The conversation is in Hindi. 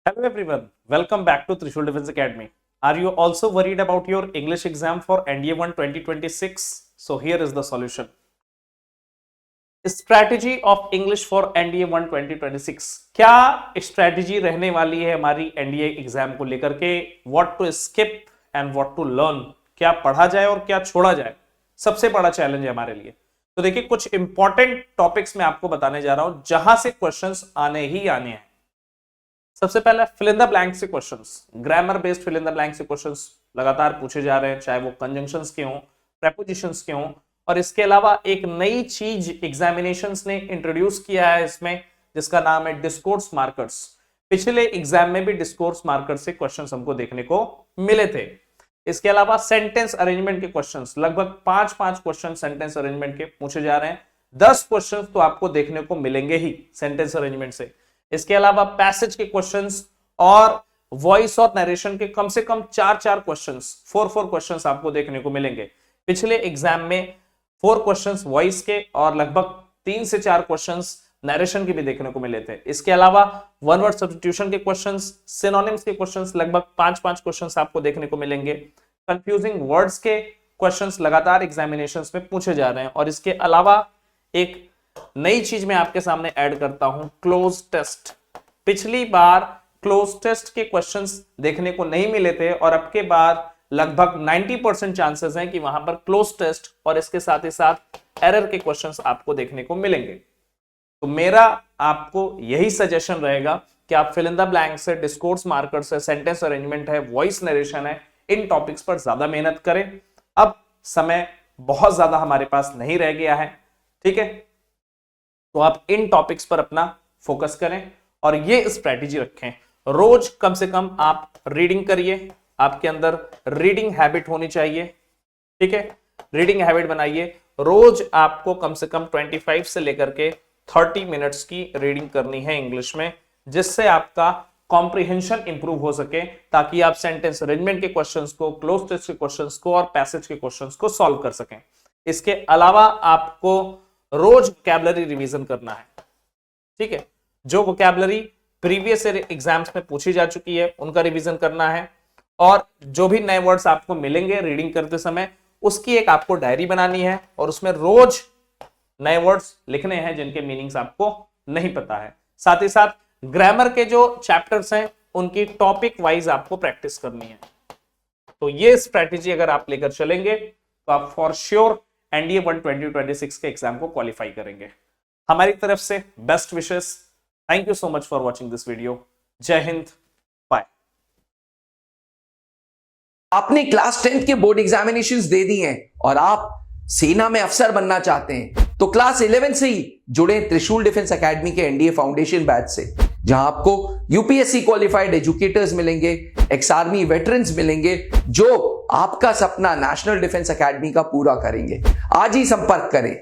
Hello everyone, welcome back to Trishul Defense Academy. Are you also worried about your English exam for NDA 1 2026? So here is the solution. Strategy of English for NDA 1 2026. क्या स्ट्रेटेजी रहने वाली है हमारी एनडीए एग्जाम को लेकर के? What to skip and what to learn, क्या पढ़ा जाए और क्या छोड़ा जाए, सबसे बड़ा चैलेंज है हमारे लिए। तो देखिए, कुछ इंपॉर्टेंट टॉपिक्स मैं आपको बताने जा रहा हूं जहां से क्वेश्चंस आने ही आने हैं। सबसे पहले फिल इन द ब्लैंक से questions, grammar based fill in the blank से क्वेश्चंस लगातार पूछे जा रहे हैं, चाहे वो कंजंक्शंस के हों, प्रेपोजिशंस के हों। और इसके अलावा एक नई चीज एग्जामिनेशंस ने इंट्रोड्यूस किया है इसमें, जिसका नाम है डिस्कोर्स मार्कर्स। पिछले एग्जाम में भी डिस्कोर्स मार्कर से क्वेश्चंस हमको देखने को मिले थे। इसके अलावा सेंटेंस अरेंजमेंट के क्वेश्चंस, लगभग 5 क्वेश्चन सेंटेंस अरेंजमेंट के पूछे जा रहे हैं। 10 क्वेश्चंस तो आपको देखने को मिलेंगे ही सेंटेंस अरेंजमेंट से। इसके अलावा पैसेज के क्वेश्चंस और वॉइस और नरेशन के कम से कम 4 क्वेश्चंस, 4 क्वेश्चंस आपको देखने को मिलेंगे। पिछले एग्जाम में 4 क्वेश्चंस वॉइस के और लगभग 3 से 4 क्वेश्चंस नरेशन के भी देखने को मिले थे। इसके अलावा वन वर्ड सब्स्टिट्यूशन के क्वेश्चंस, सिनोनिम्स के क्वेश्चंस, लगभग 5 क्वेश्चंस आपको देखने को मिलेंगे। कंफ्यूजिंग वर्ड्स के क्वेश्चंस लगातार एग्जामिनेशंस में पूछे जा रहे हैं। और इसके अलावा एक नई चीज मैं आपके सामने ऐड करता हूं, क्लोज टेस्ट। पिछली बार क्लोज टेस्ट के क्वेश्चंस देखने को नहीं मिले थे और अब के बाद लगभग 90% चांसेस हैं कि वहां पर क्लोज टेस्ट और इसके साथ ही साथ एरर के क्वेश्चंस आपको देखने को मिलेंगे। तो मेरा आपको यही सजेशन रहेगा कि आप फिल इन द ब्लैंक से, डिस्कोर्स मार्कर से, सेंटेंस अरेंजमेंट है, वॉइस नरेशन है, इन टॉपिक्स पर ज्यादा मेहनत करें। अब समय बहुत ज्यादा हमारे पास नहीं रह गया है, ठीक है? तो आप इन टॉपिक्स पर अपना फोकस करें और ये स्ट्रेटेजी रखें। रोज कम से कम आप रीडिंग करिए, आपके अंदर रीडिंग हैबिट होनी चाहिए, ठीक है? रीडिंग हैबिट बनाइए। रोज आपको कम से कम 25 से लेकर के 30 मिनट्स की रीडिंग करनी है इंग्लिश में, जिससे आपका कॉम्प्रिहेंशन इंप्रूव हो सके, ताकि आप सेंटेंस अरेंजमेंट के क्वेश्चंस को, क्लोज टेस्ट के क्वेश्चंस को और पैसेज के क्वेश्चंस को सॉल्व कर सकें। इसके अलावा आपको रोज वोकैबुलरी रिवीजन करना है, ठीक है? जो वोकैबुलरी प्रीवियस एग्जाम्स में पूछी जा चुकी है उनका रिवीजन करना है। और जो भी नए वर्ड्स आपको मिलेंगे रीडिंग करते समय, उसकी एक आपको डायरी बनानी है और उसमें रोज नए वर्ड्स लिखने हैं जिनके मीनिंग्स आपको नहीं पता है। साथ ही साथ ग्रामर के जो चैप्टर्स हैं उनकी टॉपिक वाइज आपको प्रैक्टिस करनी है। तो ये स्ट्रेटेजी अगर आप लेकर चलेंगे तो आप फॉर श्योर एनडीए 1 2026 के एग्जाम को क्वालिफाई करेंगे। हमारी तरफ से best wishes. Thank you so much for watching this video. जय हिंद, बाय। आपने क्लास 10th के बोर्ड एग्जामिनेशंस दे दिए हैं और आप सेना में अफसर बनना चाहते हैं, तो क्लास 11 से ही जुड़े त्रिशूल डिफेंस एकेडमी के एनडीए फाउंडेशन बैच से, जहां आपको यूपीएससी क्वालिफाइड एजुकेटर्स मिलेंगे, एक्स आर्मी वेटरन्स मिलेंगे, जो आपका सपना नेशनल डिफेंस एकेडमी का पूरा करेंगे। आज ही संपर्क करें।